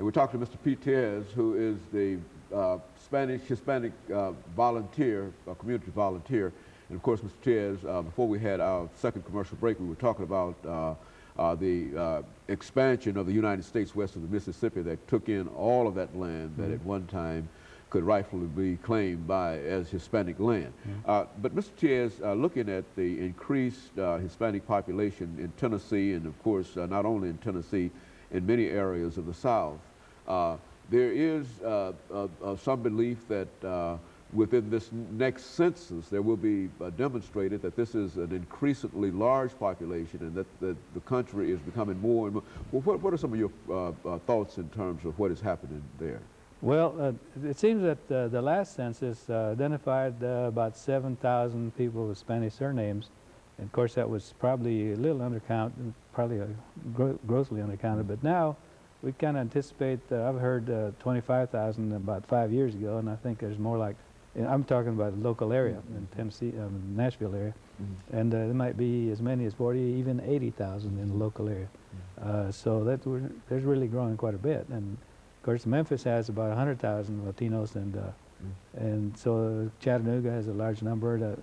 And we're talking to Mr. PTellez, who is the Hispanic volunteer, community volunteer. And of course, Mr. Tellez, before we had our second commercial break, we were talking about the expansion of the United States west of the Mississippi that took in all of that land that at one time could rightfully be claimed by as Hispanic land. But Mr. Tellez, looking at the increased Hispanic population in Tennessee, and of course not only in Tennessee, in many areas of the South, there is some belief that within this next census there will be demonstrated that this is an increasingly large population and that the country is becoming more and more. Well, what are some of your thoughts in terms of what is happening there? Well, it seems that the last census identified about 7,000 people with Spanish surnames. And of course, that was probably a little undercount, probably grossly undercounted. But now we kind of anticipate, I've heard 25,000 about 5 years ago, and I think there's more like, I'm talking about the local area in Tennessee, Nashville area. And there might be as many as 40, even 80,000 in the local area. So there's really growing quite a bit. And of course, Memphis has about 100,000 Latinos, and so Chattanooga has a large number.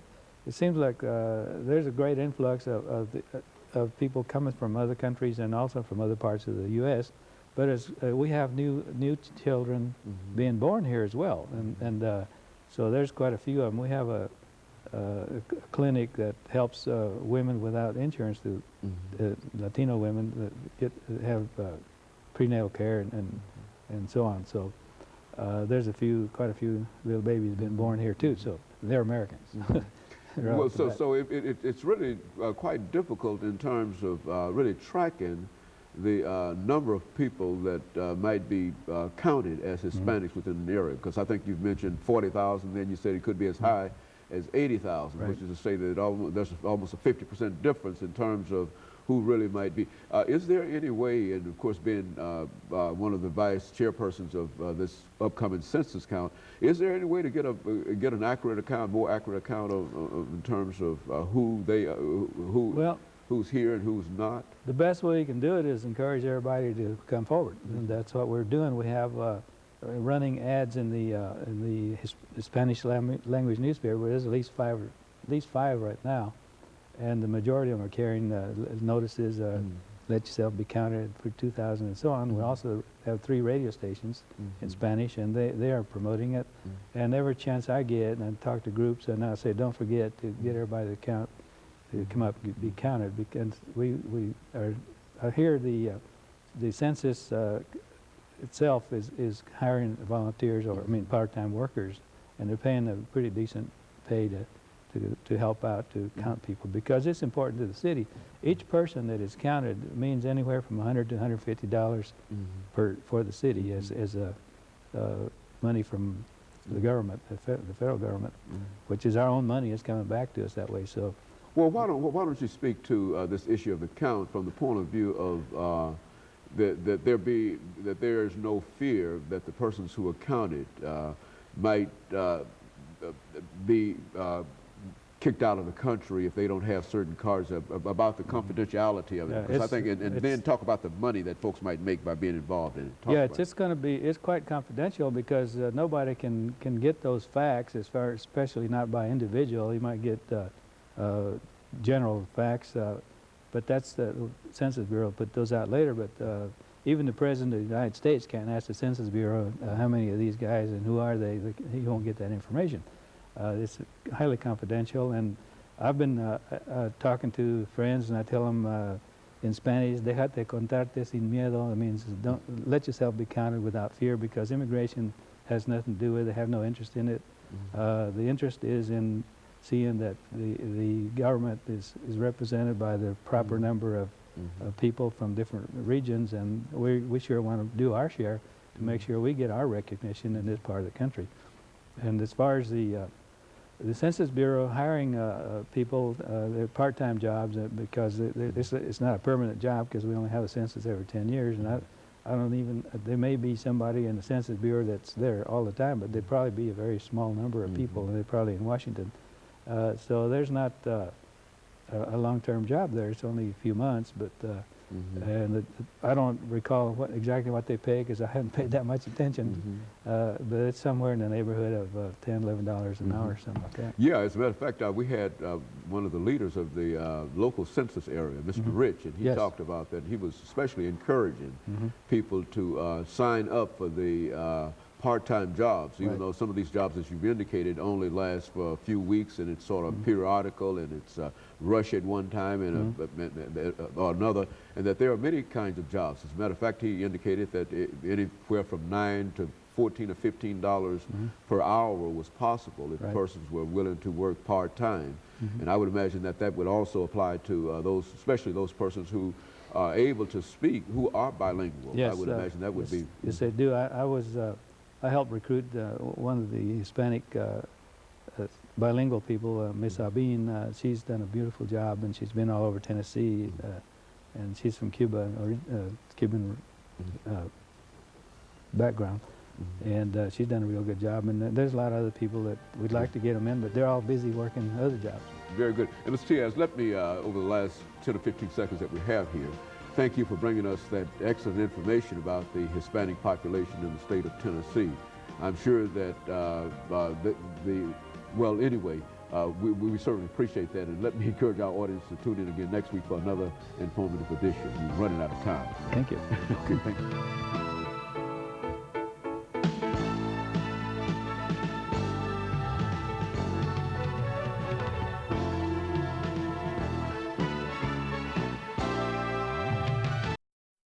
It seems like there's a great influx of people coming from other countries and also from other parts of the U.S. But as we have new children being born here as well, and so there's quite a few of them. We have a clinic that helps women without insurance, Latino women that have prenatal care and so on. So there's quite a few little babies been born here too. So they're Americans. Well, so it's really quite difficult in terms of really tracking the number of people that might be counted as Hispanics within the area. Because I think you've mentioned 40,000, then you said it could be as high as 80,000, which is to say that there's almost a 50% difference in terms of who really might be. Is there any way, and of course being one of the vice chairpersons of this upcoming census count, is there any way to get an accurate account, more accurate account of in terms of who's here and who's not? The best way you can do it is encourage everybody to come forward, and that's what we're doing. We have running ads in the Spanish language newspaper. There's at least five right now. And the majority of them are carrying notices, let yourself be counted for 2,000 and so on. We also have 3 radio stations in Spanish, and they are promoting it. And every chance I get, and I talk to groups, and I say, don't forget to get everybody to count, to come up and be counted, because I hear the census itself is hiring volunteers, or part-time workers, and they're paying a pretty decent pay to help out to count people, because it's important to the city. Each person that is counted means anywhere from $100 to $150 for the city as money from the government, the federal government, which is our own money is coming back to us that way. So, well, why don't you speak to this issue of the count from the point of view of that there is no fear that the persons who are counted might be kicked out of the country if they don't have certain cards, about the confidentiality of it. Because I think, and then talk about the money that folks might make by being involved in it. It's quite confidential, because nobody can get those facts, especially not by individual. You might get general facts, but that's the Census Bureau put those out later. But even the President of the United States can't ask the Census Bureau how many of these guys and who are they. He won't get that information. It's highly confidential, and I've been talking to friends, and I tell them in Spanish, déjate contarte sin miedo. It means don't let yourself be counted without fear, because immigration has nothing to do with it. They have no interest in it. The interest is in seeing that the government is represented by the proper number of people from different regions, and we sure want to do our share to make sure we get our recognition in this part of the country. And as far as the Census Bureau hiring people, they're part-time jobs, because it's not a permanent job, because we only have a census every 10 years, and I don't even, there may be somebody in the Census Bureau that's there all the time, but there'd probably be a very small number of people, and they're probably in Washington. So there's not a long-term job there. It's only a few months, but And I don't recall exactly what they pay because I haven't paid that much attention, but it's somewhere in the neighborhood of $10, $11 an hour, something like that. Yeah, as a matter of fact, we had one of the leaders of the local census area, Mr. Rich, and he Yes. talked about that. He was especially encouraging people to sign up for the part-time jobs, even Right. though some of these jobs, as you've indicated, only last for a few weeks, and it's sort of periodical, and it's rush at one time and or another, and that there are many kinds of jobs. As a matter of fact, he indicated that anywhere from $9 to $14 or $15 per hour was possible if Right. persons were willing to work part-time. And I would imagine that that would also apply to those, especially those persons who are able to speak, who are bilingual. Yes, I would imagine that would yes, be. Yes, they do. I helped recruit one of the Hispanic bilingual people, Miss Abin. She's done a beautiful job, and she's been all over Tennessee, and she's from Cuba, or Cuban background. And she's done a real good job, and there's a lot of other people that we'd like to get them in, but they're all busy working other jobs. Very good. And Mr. Tiaz, let me, over the last 10 or 15 seconds that we have here, thank you for bringing us that excellent information about the Hispanic population in the state of Tennessee. I'm sure that well, anyway, we certainly appreciate that, and let me encourage our audience to tune in again next week for another informative edition. We're running out of time. Thank you. Okay, thank you.